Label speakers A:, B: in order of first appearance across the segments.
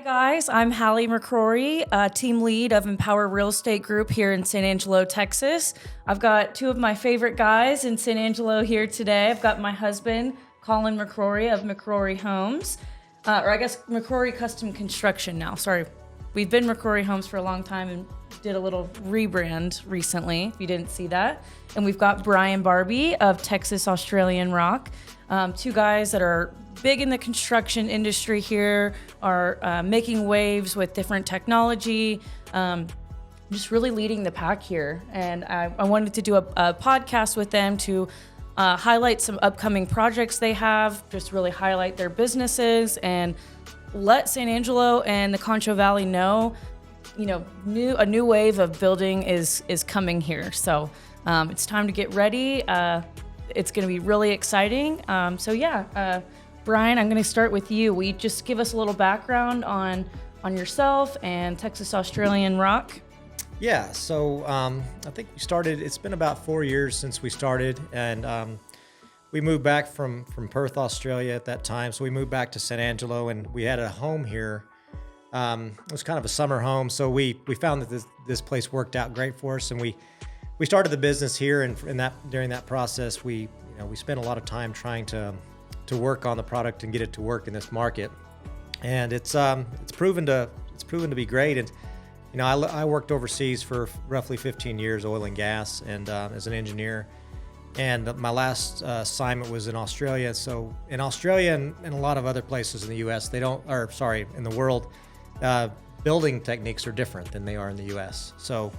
A: Guys, I'm Collin McCrory, team lead of Empower Real Estate Group here in San Angelo, Texas. I've got two of my favorite guys in San Angelo here today. I've got my husband, Collin McCrory of McCrory Homes, or I guess McCrory Custom Construction now. Sorry, we've been McCrory Homes for a long time and did a little rebrand recently, if you didn't see that. And we've got Brian Barbee of Texas Australian Rock, two guys that are big in the construction industry here, are making waves with different technology, just really leading the pack here. And I wanted to do a podcast with them to highlight some upcoming projects they have, just really highlight their businesses and let San Angelo and the Concho Valley know, a new wave of building is coming here. So it's time to get ready. It's going to be really exciting. Brian, I'm going to start with you. Will you just give us a little background on yourself and Texas Australian Rock?
B: Yeah, so I think it's been about 4 years since we started, and we moved back from Perth, Australia at that time. So we moved back to San Angelo, and we had a home here. It was kind of a summer home, so we found that this place worked out great for us, and we started the business here. And during that process, we spent a lot of time trying to work on the product and get it to work in this market, and it's proven to be great. And I worked overseas for roughly 15 years, oil and gas, and as an engineer. And my last assignment was in Australia. So in Australia and a lot of other places in the U.S., in the world, building techniques are different than they are in the U.S. So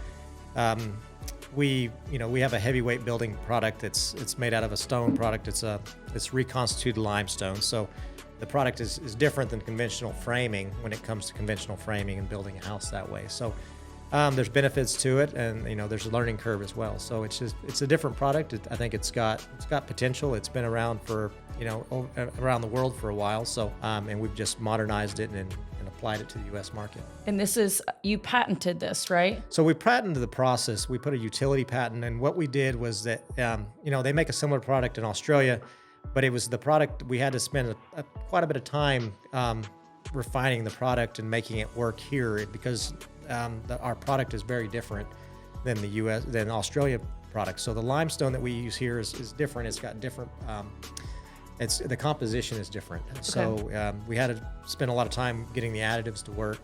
B: we have a heavyweight building product. It's made out of a stone product. It's reconstituted limestone. So the product is different than conventional framing when it comes to conventional framing and building a house that way. So there's benefits to it, and there's a learning curve as well. So it's a different product. I think it's got potential. It's been around for around the world for a while. So and we've just modernized it and applied it to the U.S. market.
A: And you patented this, right?
B: So we patented the process. We put a utility patent, and what we did was that, they make a similar product in Australia, but it was the product we had to spend quite a bit of time refining the product and making it work here, because our product is very different than than Australia product. So the limestone that we use here is different. It's got different. The composition is different. Okay. So we had to spend a lot of time getting the additives to work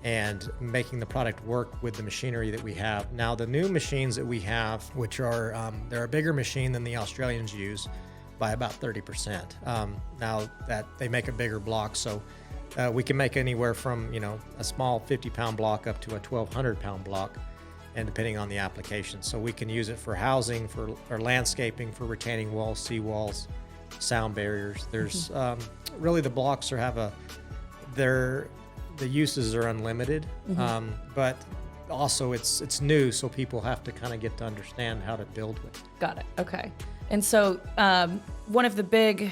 B: and making the product work with the machinery that we have. Now, the new machines that we have, which are, they're a bigger machine than the Australians use by about 30%. Now that they make a bigger block, so we can make anywhere from, a small 50-pound block up to a 1,200-pound block, and depending on the application. So we can use it for housing, for landscaping, for retaining walls, seawalls, sound barriers. There's really, the blocks the uses are unlimited, but also it's new, so people have to kind of get to understand how to build with it.
A: Got it. Okay. And so one of the big,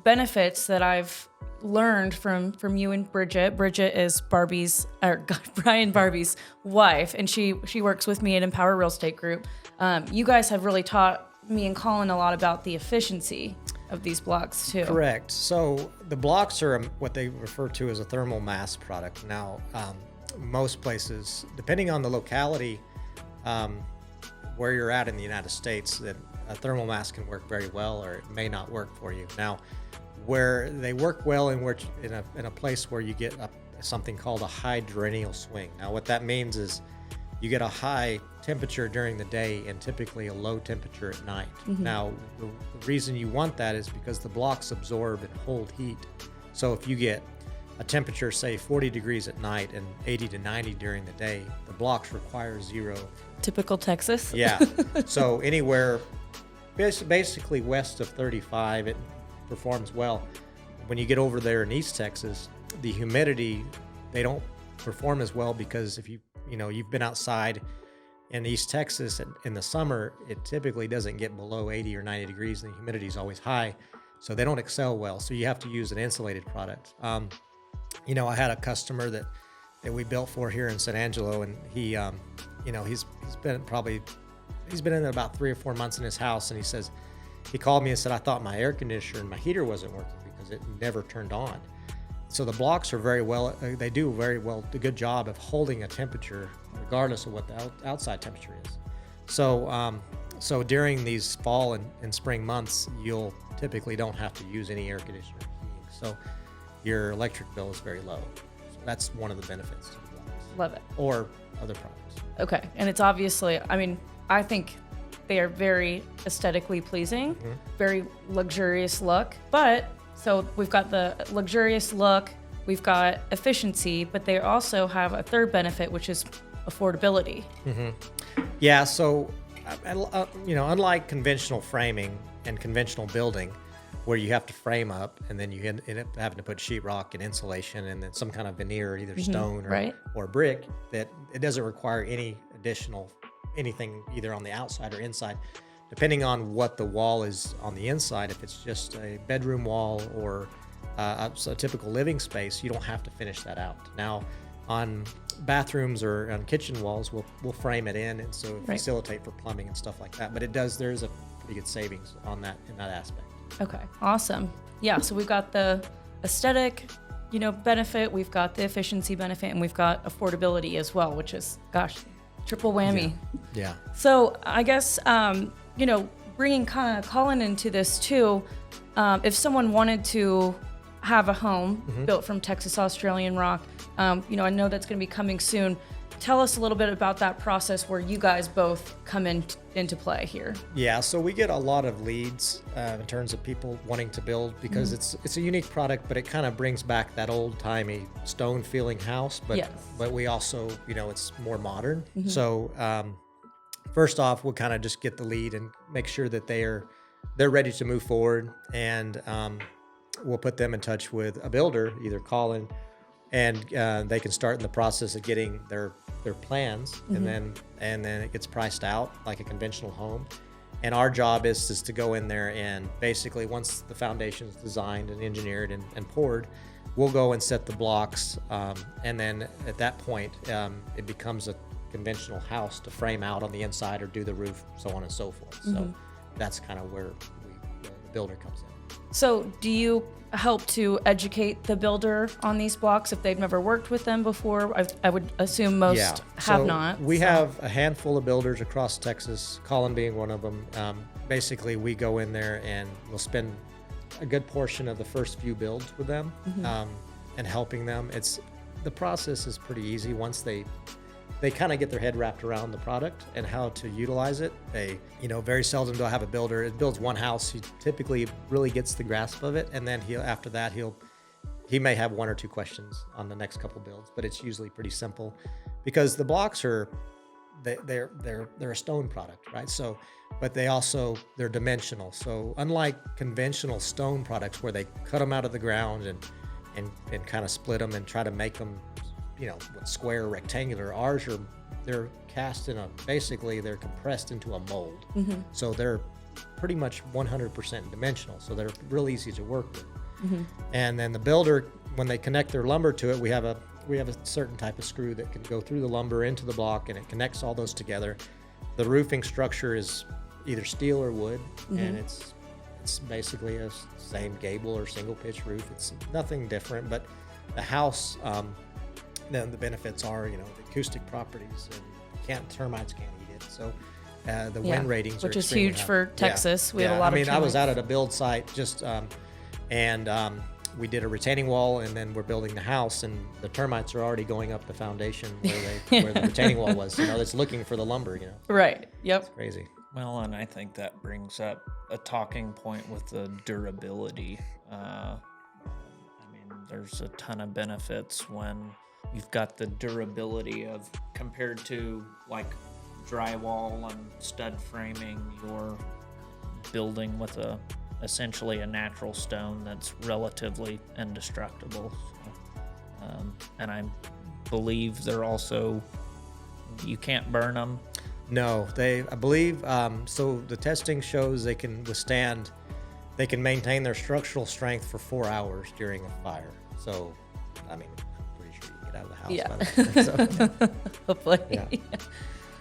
A: benefits that I've learned from you and Bridget is Brian Barbee's wife, and she works with me at Empower Real Estate Group. You guys have really taught me and Collin a lot about the efficiency of these blocks too.
B: Correct. So the blocks are what they refer to as a thermal mass product. Now, most places, depending on the locality where you're at in the United States, that a thermal mass can work very well, or it may not work for you. Now, where they work well in a place where you get something called a hydronial swing. Now, what that means is you get a high temperature during the day and typically a low temperature at night. Now, the reason you want that is because the blocks absorb and hold heat. So if you get a temperature, say 40 degrees at night and 80 to 90 during the day, the blocks require zero.
A: Typical Texas.
B: Yeah. So anywhere basically west of 35, it performs well. When you get over there in East Texas, the humidity, they don't perform as well, because if you've been outside in East Texas in the summer, it typically doesn't get below 80 or 90 degrees, and the humidity is always high, so they don't excel well. So you have to use an insulated product. I had a customer that we built for here in San Angelo, and he's been in about 3 or 4 months in his house, and he called me and said, I thought my air conditioner and my heater wasn't working because it never turned on. so the blocks are very well, they do very well, a good job of holding a temperature regardless of what the outside temperature is. So during these fall and spring months, you'll typically don't have to use any air conditioner or heating. So your electric bill is very low. So that's one of the benefits to the blocks.
A: Love it.
B: Or other products.
A: Okay. And it's obviously, I mean, I think they are very aesthetically pleasing, very luxurious look. But so we've got the luxurious look, we've got efficiency, but they also have a third benefit, which is affordability.
B: Yeah. So, unlike conventional framing and conventional building, where you have to frame up and then you end up having to put sheetrock and insulation and then some kind of veneer, either stone or brick, that it doesn't require any additional anything either on the outside or inside, depending on what the wall is on the inside. If it's just a bedroom wall or a typical living space, you don't have to finish that out. Now, on bathrooms or on kitchen walls, we'll frame it in, and so facilitate for plumbing and stuff like that. But there's a pretty good savings on that in that aspect.
A: Okay, awesome. Yeah, so we've got the aesthetic, benefit, we've got the efficiency benefit, and we've got affordability as well, which is, triple whammy.
B: Yeah.
A: So I guess, bringing kind of Collin into this too, if someone wanted to have a home built from Texas Australian rock, I know that's going to be coming soon. Tell us a little bit about that process where you guys both come into play here. Yeah,
B: so we get a lot of leads in terms of people wanting to build, because it's a unique product, but it kind of brings back that old-timey stone-feeling house, but we also, it's more modern. So first off, we'll kind of just get the lead and make sure that they're ready to move forward, and we'll put them in touch with a builder, either Collin, and they can start in the process of getting their plans, and then it gets priced out like a conventional home. And our job is to go in there and basically, once the foundation is designed and engineered and poured, we'll go and set the blocks, and then at that point it becomes a conventional house to frame out on the inside or do the roof, so on and so forth. So that's kind of where the builder comes in.
A: So do you help to educate the builder on these blocks if they've never worked with them before? I would assume most have not.
B: We have a handful of builders across Texas, Collin being one of them. Basically, we go in there and we'll spend a good portion of the first few builds with them and helping them. The process is pretty easy once they kind of get their head wrapped around the product and how to utilize it. They, very seldom do I have a builder. It builds one house. He typically really gets the grasp of it, and then after that he may have one or two questions on the next couple builds, but it's usually pretty simple because the blocks they're a stone product, right? So, but they're dimensional. So unlike conventional stone products where they cut them out of the ground and kind of split them and try to make them square or rectangular, they're cast they're compressed into a mold. So they're pretty much 100% dimensional. So they're real easy to work with. And then the builder, when they connect their lumber to it, we have a certain type of screw that can go through the lumber into the block, and it connects all those together. The roofing structure is either steel or wood, and it's basically a same gable or single pitch roof. It's nothing different, but the house, then the benefits are, the acoustic properties, and termites can't eat it. So the wind ratings
A: which
B: are
A: is huge
B: high.
A: for Texas. We have a lot of termites.
B: I was out at a build site and we did a retaining wall, and then we're building the house, and the termites are already going up the foundation where the retaining wall was. It's looking for the lumber.
A: Right. Yep.
B: It's crazy.
C: Well, and I think that brings up a talking point with the durability. There's a ton of benefits when you've got the durability of, compared to like drywall and stud framing, you're building with essentially a natural stone that's relatively indestructible. So, and I believe they're also, you can't burn them.
B: No, I believe, so the testing shows they can maintain their structural strength for 4 hours during a fire. So, I'm pretty sure you can get out of the house by then.
A: Hopefully.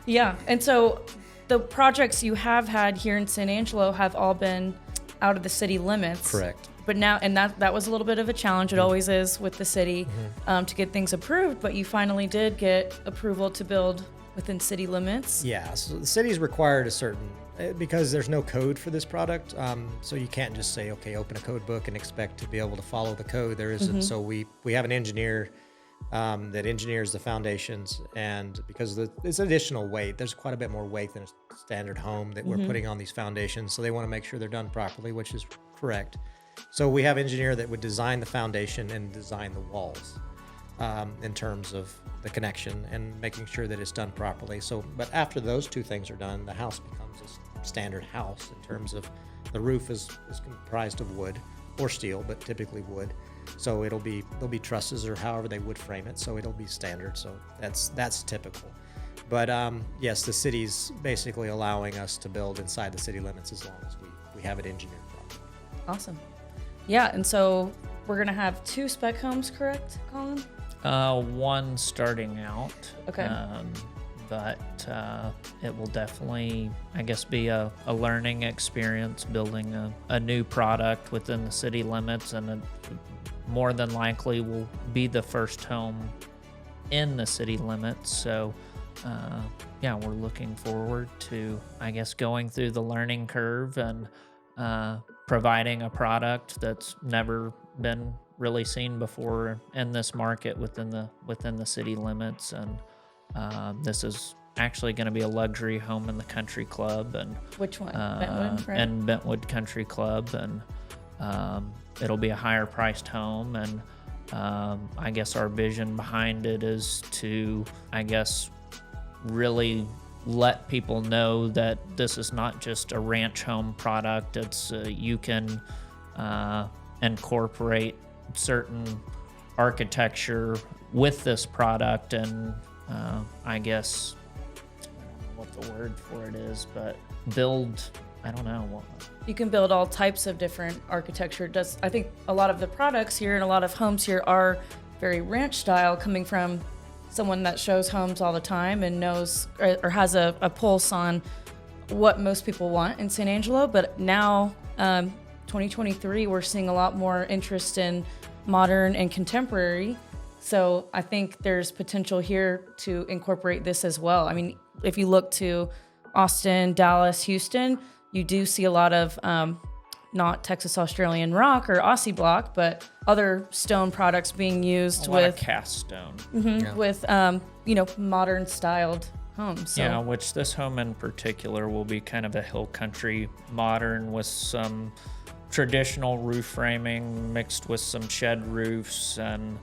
A: Yeah. And so the projects you have had here in San Angelo have all been out of the city limits.
B: Correct.
A: but now, and that was a little bit of a challenge. It always is with the city to get things approved, but you finally did get approval to build within city limits.
B: Yeah, so the city's required a certain, because there's no code for this product, so you can't just say, okay, open a code book and expect to be able to follow the code. There isn't. So we have an engineer that engineers the foundations, and because there's additional weight, there's quite a bit more weight than a standard home that we're putting on these foundations, so they want to make sure they're done properly, which is correct. So we have an engineer that would design the foundation and design the walls in terms of the connection and making sure that it's done properly. So, but after those two things are done, the house becomes a standard house in terms of the roof is comprised of wood or steel, but typically wood. So there'll be trusses or however they would frame it. So it'll be standard. So that's typical. But yes, the city's basically allowing us to build inside the city limits as long as we have it engineered properly.
A: Awesome. Yeah, and so we're going to have 2 spec homes, correct, Collin?
C: One starting out.
A: Okay.
C: But it will definitely, I guess, be a learning experience building a new product within the city limits, and it more than likely will be the first home in the city limits. So, yeah, we're looking forward to, I guess, going through the learning curve and providing a product that's never been really seen before in this market within the city limits. And this is actually going to be a luxury home in the country club, and
A: which one? Bentwood, right?
C: And Bentwood Country Club, and it'll be a higher priced home. And I guess our vision behind it is to, I guess, really let people know that this is not just a ranch home product. It's you can incorporate certain architecture with this product, and I guess I don't know what the word for it is, but build, I don't know.
A: You can build all types of different architecture. I think a lot of the products here and a lot of homes here are very ranch style, coming from someone that shows homes all the time and knows or has a pulse on what most people want in San Angelo. But now, 2023, we're seeing a lot more interest in modern and contemporary. So I think there's potential here to incorporate this as well. I mean, if you look to Austin, Dallas, Houston, you do see a lot of not Texas Australian rock or Aussieblock, but other stone products being used with
C: cast stone.
A: With modern styled homes. So.
C: Yeah, which this home in particular will be kind of a hill country modern with some traditional roof framing mixed with some shed roofs, and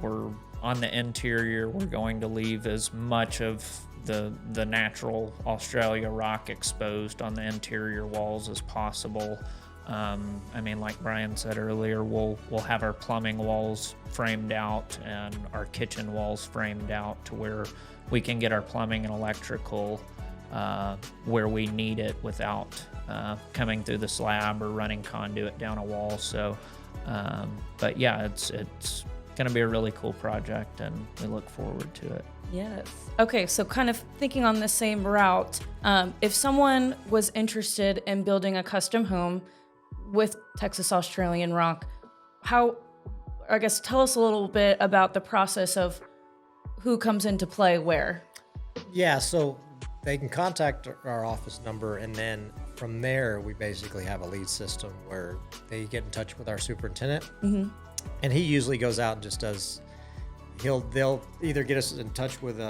C: we're on the interior. We're going to leave as much of the natural Australia rock exposed on the interior walls as possible. I mean, like Brian said earlier, we'll have our plumbing walls framed out and our kitchen walls framed out to where we can get our plumbing and electrical where we need it without coming through the slab or running conduit down a wall. So, but yeah, it's going to be a really cool project, and we look forward to it.
A: Yes. Okay, so kind of thinking on the same route, if someone was interested in building a custom home with Texas Australian rock, tell us a little bit about the process of who comes into play where.
B: Yeah, so they can contact our office number, and then from there, we basically have a lead system where they get in touch with our superintendent, and he usually goes out and just does. They'll either get us in touch with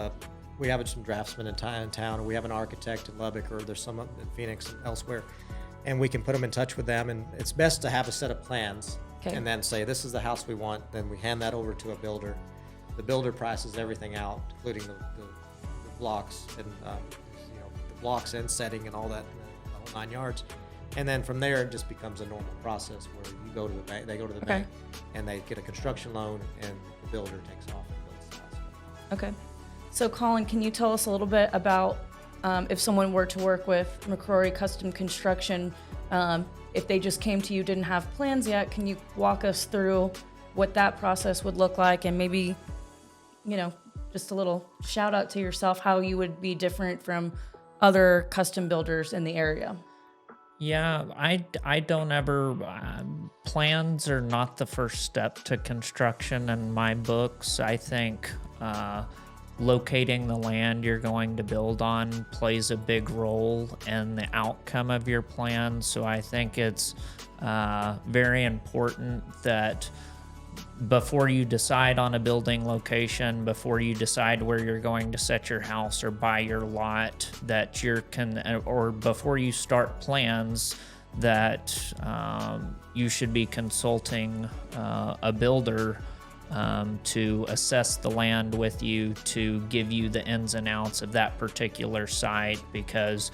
B: we have some draftsmen in town, or we have an architect in Lubbock, or there's some in Phoenix and elsewhere, and we can put them in touch with them. And it's best to have a set of plans, and then say, this is the house we want. Then we hand that over to a builder. The builder prices everything out, including the blocks and the blocks and setting and all that, the whole 9 yards. And then from there, it just becomes a normal process where you go to the bank, they go to the bank, and they get a construction loan, and the builder takes off and builds the house.
A: Okay. So, Collin, can you tell us a little bit about if someone were to work with McCrory Custom Construction, if they just came to you, didn't have plans yet, can you walk us through what that process would look like, and maybe, just a little shout out to yourself, how you would be different from other custom builders in the area?
C: Yeah, I don't ever, plans are not the first step to construction in my books. I think locating the land you're going to build on plays a big role in the outcome of your plan. So I think it's very important that before you decide on a building location, before you decide where you're going to set your house or buy your lot, that or before you start plans, that you should be consulting a builder to assess the land with you, to give you the ins and outs of that particular site, because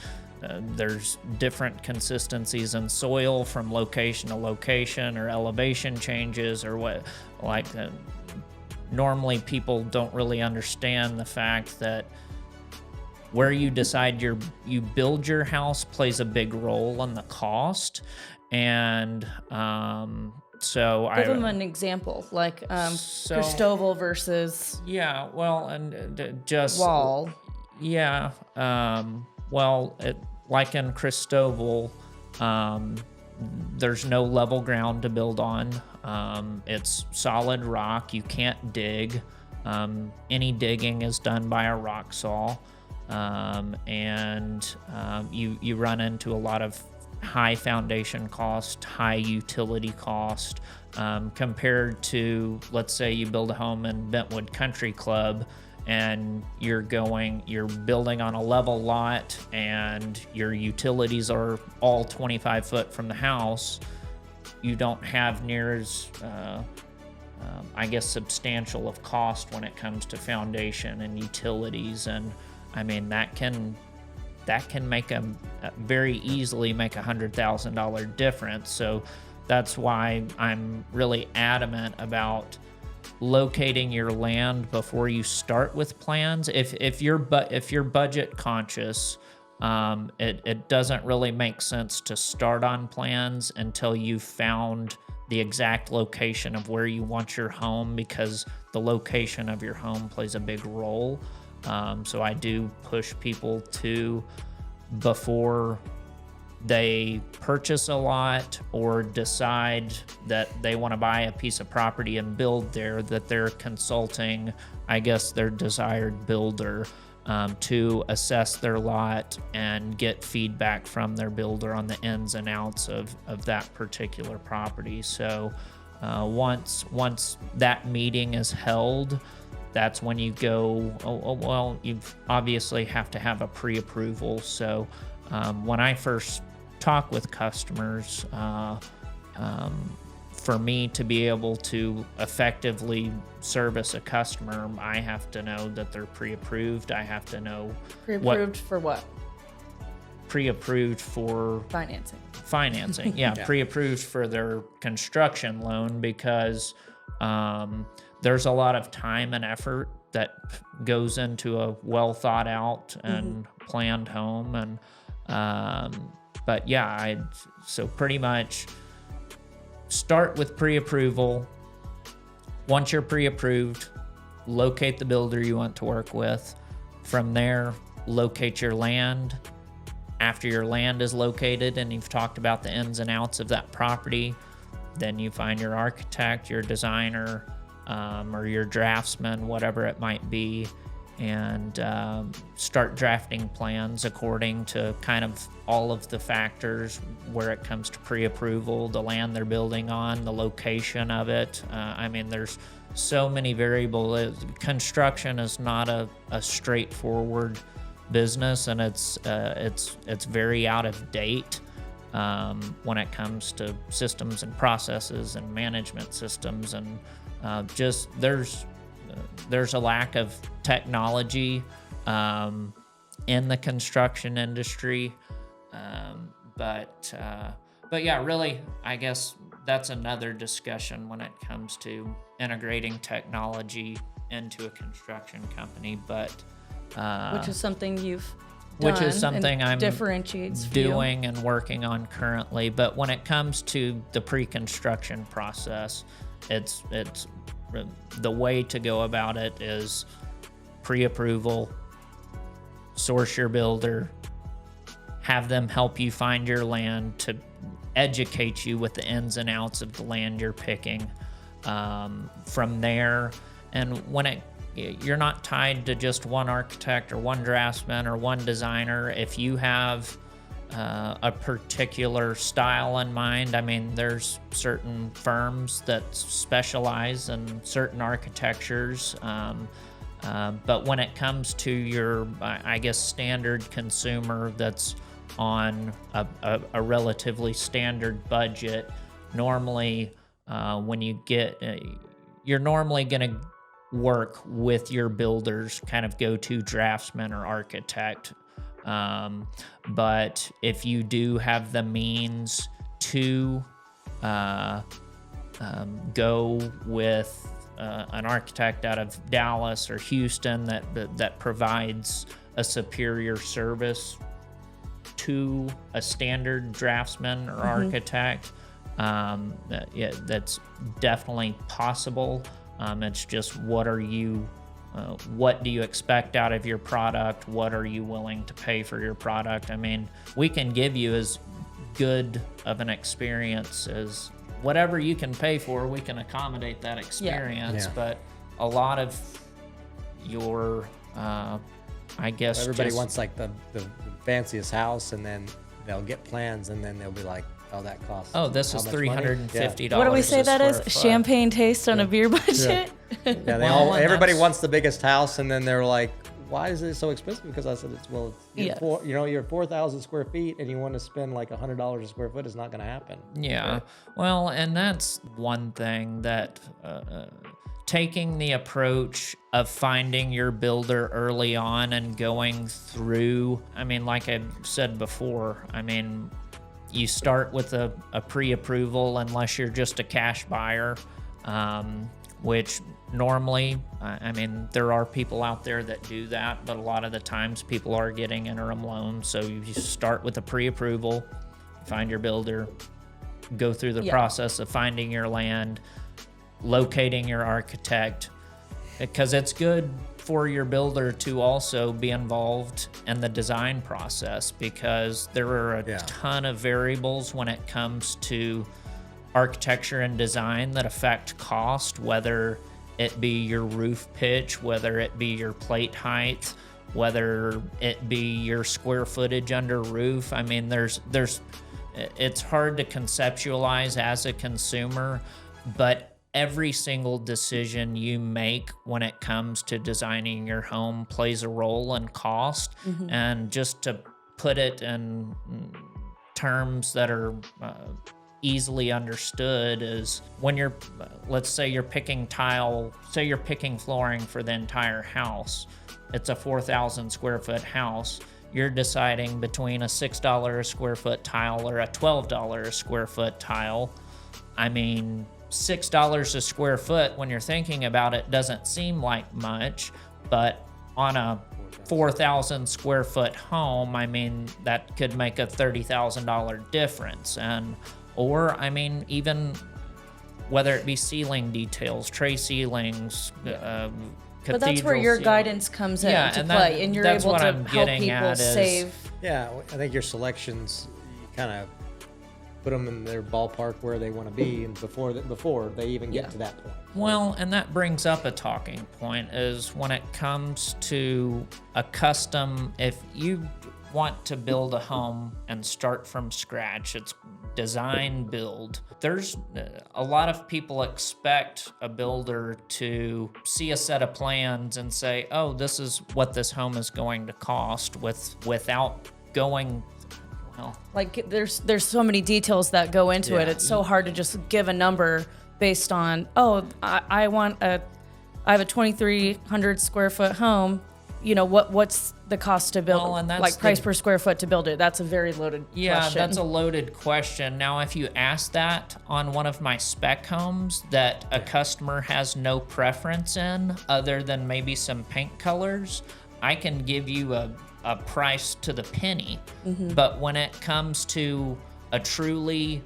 C: there's different consistencies in soil from location to location, or elevation changes, or what, like normally people don't really understand the fact that where you decide you build your house plays a big role in the cost. And so
A: give them an example, like Cristobal versus
C: just
A: wall.
C: Yeah. Well, like in Cristobal, there's no level ground to build on. It's solid rock. You can't dig. Any digging is done by a rock saw. And you run into a lot of high foundation cost, high utility cost, compared to, let's say you build a home in Bentwood Country Club, and you're building on a level lot, and your utilities are all 25 foot from the house. You don't have near as, substantial of cost when it comes to foundation and utilities. And I mean, that can make very easily make $100,000 difference. So that's why I'm really adamant about locating your land before you start with plans. If you're budget conscious, it doesn't really make sense to start on plans until you've found the exact location of where you want your home, because the location of your home plays a big role. So I do push people to, before they purchase a lot or decide that they want to buy a piece of property and build there, that they're consulting, I guess, their desired builder to assess their lot and get feedback from their builder on the ins and outs of that particular property. So once that meeting is held, that's when you go, you obviously have to have a pre-approval. So when I first talk with customers, for me to be able to effectively service a customer, I have to know that they're pre-approved. I have to know
A: pre-approved for what?
C: Pre-approved for financing. Yeah, pre-approved for their construction loan, because there's a lot of time and effort that goes into a well thought out and planned home. And so pretty much start with pre-approval. Once you're pre-approved, locate the builder you want to work with. From there, locate your land. After your land is located and you've talked about the ins and outs of that property, then you find your architect, your designer, or your draftsman, whatever it might be, and start drafting plans according to kind of all of the factors where it comes to pre-approval, the land they're building on, the location of it. There's so many variables. Construction is not a straightforward business, and it's very out of date when it comes to systems and processes and management systems, and there's a lack of technology in the construction industry. But yeah, really, I guess that's another discussion when it comes to integrating technology into a construction company. But
A: which is something you've done,
C: which is something I'm
A: differentiates
C: doing and working on currently. But when it comes to the pre-construction process, it's the way to go about it is pre-approval, source your builder, have them help you find your land, to educate you with the ins and outs of the land you're picking. From there, and when you're not tied to just one architect or one draftsman or one designer. If you have a particular style in mind, I mean, there's certain firms that specialize in certain architectures. But when it comes to your, I guess, standard consumer that's on a relatively standard budget, normally when you get, you're normally going to work with your builder's kind of go-to draftsman or architect. But if you do have the means to go with an architect out of Dallas or Houston that provides a superior service to a standard draftsman or architect, that's definitely possible. It's just what do you expect out of your product? What are you willing to pay for your product? I mean, we can give you as good of an experience as whatever you can pay for. We can accommodate that experience, but a lot of your, I guess,
B: everybody wants like the fanciest house, and then they'll get plans, and then they'll be like, "Oh, that costs."
C: Oh, this is $350.
A: What do we say that is?
C: Foot.
A: Champagne taste on a beer budget.
B: Yeah, everybody wants the biggest house, and then they're like, "Why is it so expensive?" Because I said, you're 4,000 square feet, and you want to spend like $100 a square foot. It's not going to happen.
C: Yeah,
B: right?
C: Well, and that's one thing that taking the approach of finding your builder early on and going through. I mean, like I said before, I mean, you start with a pre-approval unless you're just a cash buyer, which normally, I mean, there are people out there that do that, but a lot of the times people are getting interim loans. So you start with a pre-approval, find your builder, go through the process of finding your land, locating your architect, because it's good for your builder to also be involved in the design process, because there are a ton of variables when it comes to architecture and design that affect cost, whether it be your roof pitch, whether it be your plate height, whether it be your square footage under roof. I mean, it's hard to conceptualize as a consumer, but every single decision you make when it comes to designing your home plays a role in cost. And just to put it in terms that are easily understood is when you're, let's say you're picking flooring for the entire house. It's a 4,000 square foot house. You're deciding between a $6 a square foot tile or a $12 a square foot tile. I mean, $6 a square foot, when you're thinking about it, doesn't seem like much, but on a 4,000 square foot home, I mean, that could make a $30,000 difference. Or I mean, even whether it be ceiling details, tray ceilings,
A: but that's where your guidance comes into play, and you're able to help people save.
B: Yeah, I think your selections, you kind of put them in their ballpark where they want to be, and before they even get to that point.
C: Well, and that brings up a talking point, is when it comes to a custom, if you want to build a home and start from scratch, it's design build. There's a lot of people expect a builder to see a set of plans and say, oh, this is what this home is going to cost, without going, well,
A: like there's so many details that go into it. It's so hard to just give a number based on, oh, I have a 2,300 square foot home. You know, what's the cost to build?
C: Well, and that's
A: like price per square foot to build it. That's a very loaded question.
C: Yeah, that's a loaded question. Now, if you ask that on one of my spec homes that a customer has no preference in other than maybe some paint colors, I can give you a price to the penny. But when it comes to a truly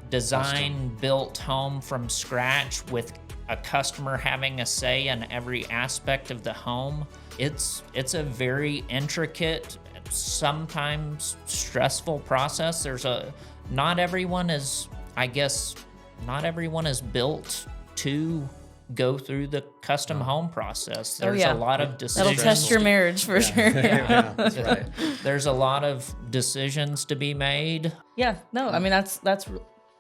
C: design-built home from scratch with a customer having a say in every aspect of the home, it's a very intricate, sometimes stressful process. Not everyone is built to go through the custom home process. There's a lot of decisions.
A: That'll test your marriage for sure.
B: Yeah, that's right.
C: There's a lot of decisions to be made.
A: Yeah, no, I mean that's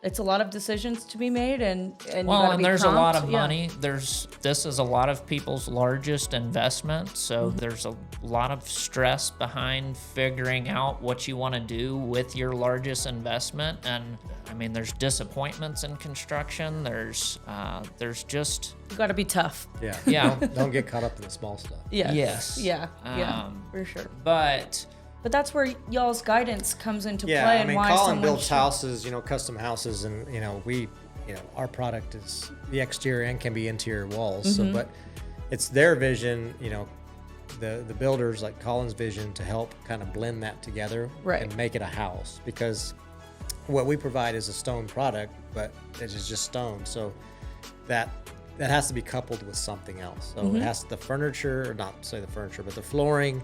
A: it's a lot of decisions to be made, and you
C: Well,
A: gotta
C: and
A: be
C: there's
A: prompt.
C: a lot of
A: Yeah.
C: money. This is a lot of people's largest investment, so there's a lot of stress behind figuring out what you want to do with your largest investment. And I mean, there's disappointments in construction. There's just
A: You got to be tough.
B: Yeah.
C: Yeah.
B: Don't get caught up in the small stuff.
C: Yes.
A: Yeah, for sure.
C: But
A: But that's where y'all's guidance comes into
B: Yeah,
A: play,
B: I
A: and
B: mean,
A: why
B: Collin
A: someone
B: builds
A: should-
B: houses, custom houses, and our product is the exterior and can be interior walls.
A: Mm-hmm.
B: So, but it's their vision, the builders like Collin's vision to help kind of blend that together
A: Right.
B: and make it a house, because what we provide is a stone product, but it is just stone. So that has to be coupled with something else. So
A: Mm-hmm.
B: it has the furniture, or not say the furniture, but the flooring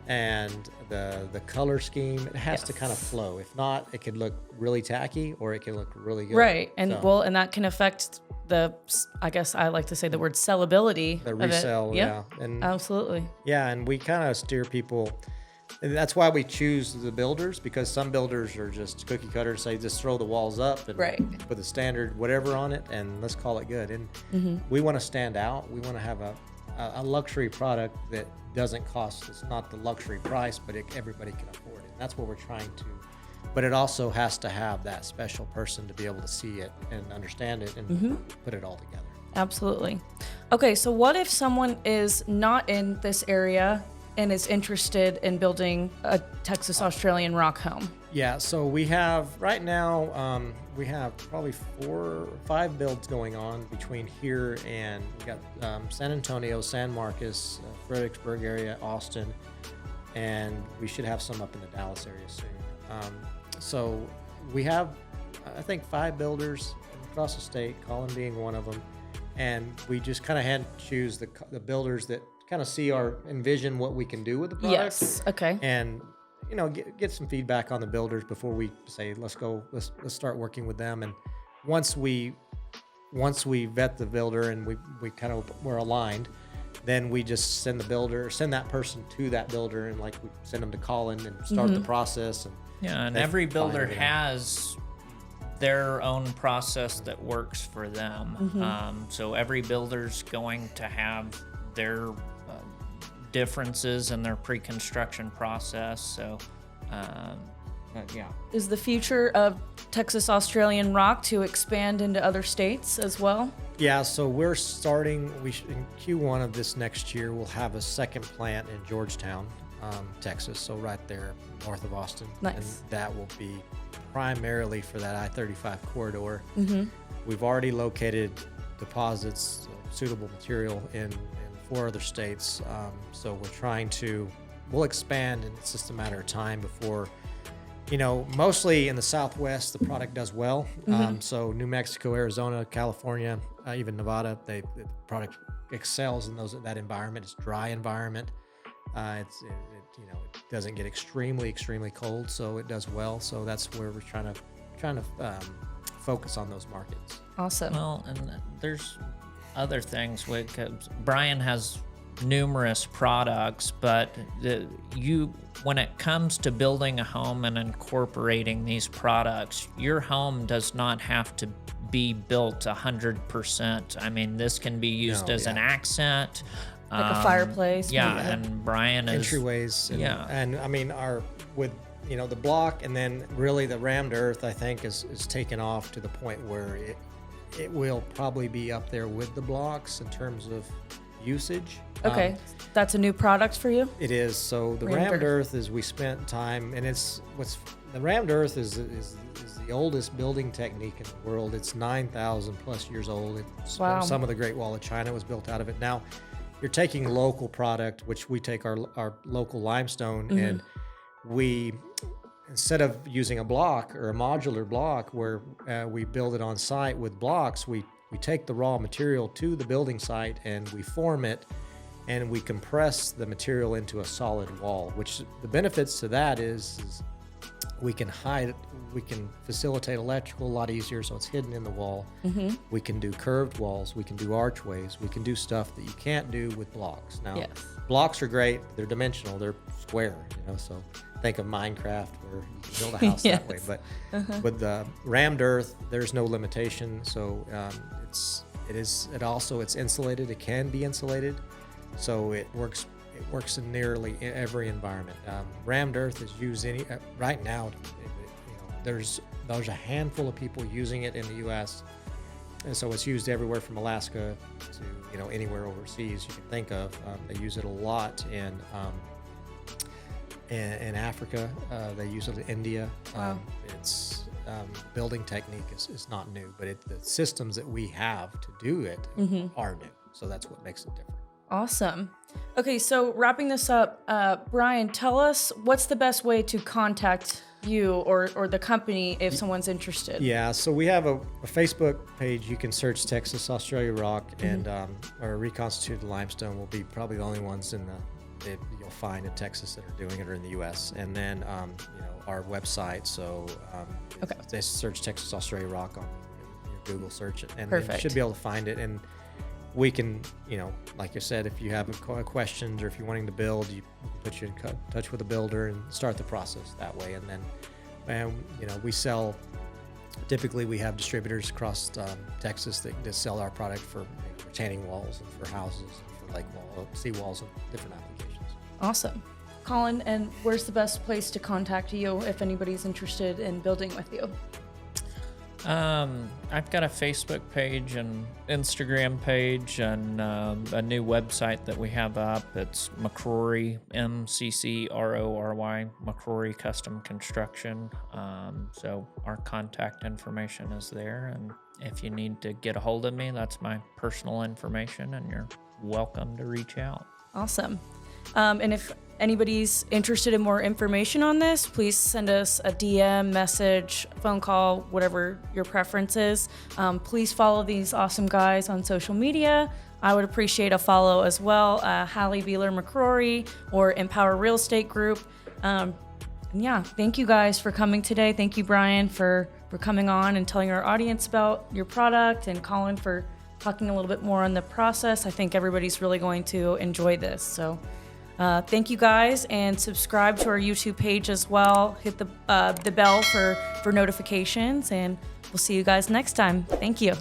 B: and the color scheme. It has to kind of flow. If not, it could look really tacky, or it can look really good.
A: Right, and
B: So,
A: and that can affect I guess I like to say the word sellability.
B: the
A: of it.
B: resale,
A: Yep,
B: yeah, and
A: absolutely.
B: yeah, and we kind of steer people. And that's why we choose the builders, because some builders are just cookie cutter, say just throw the walls up and
A: Right.
B: put the standard whatever on it and let's call it good. And we want to stand out. We want to have a luxury product that doesn't cost. It's not the luxury price, but everybody can afford it. And that's what we're trying to. But it also has to have that special person to be able to see it and understand it and put it all together.
A: Absolutely. Okay, so what if someone is not in this area and is interested in building a Texas Australian rock home?
B: Yeah, so we have right now, we have probably 4 or 5 builds going on between here and we got San Antonio, San Marcos, Fredericksburg area, Austin, and we should have some up in the Dallas area soon. So we have, I think, 5 builders across the state, Collin being one of them, and we just kind of hand choose the builders that kind of envision what we can do with the product.
A: Yes. Okay.
B: And get some feedback on the builders before we say let's start working with them. And once we vet the builder and we're aligned, then we just send that person to that builder, and like we send them to Collin and start the process.
C: and
B: they
C: every
B: find
C: builder
B: everything.
C: has their own process that works for them. So every builder's going to have their differences in their pre-construction process. So, yeah.
A: Is the future of Texas Australian rock to expand into other states as well?
B: Yeah, so we're starting. In Q1 of this next year, we'll have a second plant in Georgetown, Texas. So right there north of Austin.
A: Nice.
B: And that will be primarily for that I-35 corridor.
A: Mm-hmm.
B: We've already located deposits of suitable material in 4 other states. So we'll expand, and it's just a matter of time before, mostly in the Southwest, the product does well. So New Mexico, Arizona, California, even Nevada, the product excels in that environment. It's a dry environment. It doesn't get extremely cold, so it does well. So that's where we're trying to focus on those markets.
A: Awesome.
C: Well, and there's other things. Brian has numerous products, but when it comes to building a home and incorporating these products, your home does not have to be built 100%. I mean, this can be used as an accent.
A: Like a fireplace.
C: Yeah,
A: maybe.
C: and Brian is
B: Entryways.
C: yeah.
B: And I mean, the block, and then really the rammed earth, I think is taken off to the point where it will probably be up there with the blocks in terms of usage.
A: Okay, that's a new product for you?
B: It is. So the
A: Rammed
B: rammed
A: earth.
B: earth is, we spent time, and the rammed earth is the oldest building technique in the world. It's 9,000 plus years old.
A: Wow.
B: Some of the Great Wall of China was built out of it. Now you're taking local product, which we take our local limestone, and we, instead of using a block or a modular block where we build it on site with blocks, we take the raw material to the building site and we form it, and we compress the material into a solid wall, which the benefits to that is we can facilitate electrical a lot easier, so it's hidden in the wall. We can do curved walls, we can do archways, we can do stuff that you can't do with blocks. Now, blocks are great, they're dimensional, they're square, so think of Minecraft where you can build a house that way. But with the rammed earth, there's no limitation, so it's insulated, it can be insulated, so it works in nearly every environment. Rammed earth is used right now. There's a handful of people using it in the U.S., and so it's used everywhere from Alaska to anywhere overseas you can think of. They use it a lot in Africa. They use it in India.
A: Wow.
B: It's building technique is not new, but the systems that we have to do it are new. So that's what makes it different.
A: Awesome. Okay, so wrapping this up, Brian, tell us what's the best way to contact you or the company if someone's interested.
B: Yeah, so we have a Facebook page. You can search Texas Australia Rock, and our Reconstituted limestone will be probably the only ones that you'll find in Texas that are doing it, or in the U.S. And then our website. So if they search Texas Australia Rock on your Google search, and you should be able to find it. And we can, like you said, if you have questions or if you're wanting to build, you put you in touch with a builder and start the process that way. And then, we sell. Typically, we have distributors across Texas that sell our product for retaining walls and for houses, and for lake wall, sea walls, and different applications.
A: Awesome. Collin, and where's the best place to contact you if anybody's interested in building with you?
C: I've got a Facebook page and Instagram page and a new website that we have up. It's McCrory, MCCRORY, McCrory Custom Construction. So our contact information is there, and if you need to get a hold of me, that's my personal information, and you're welcome to reach out.
A: Awesome. And if anybody's interested in more information on this, please send us a DM, message, phone call, whatever your preference is. Please follow these awesome guys on social media. I would appreciate a follow as well, Hallie Beeler McCrory or Empower Real Estate Group. And thank you guys for coming today. Thank you, Brian, for coming on and telling our audience about your product, and Collin for talking a little bit more on the process. I think everybody's really going to enjoy this. So thank you guys, and subscribe to our YouTube page as well. Hit the bell for notifications, and we'll see you guys next time. Thank you.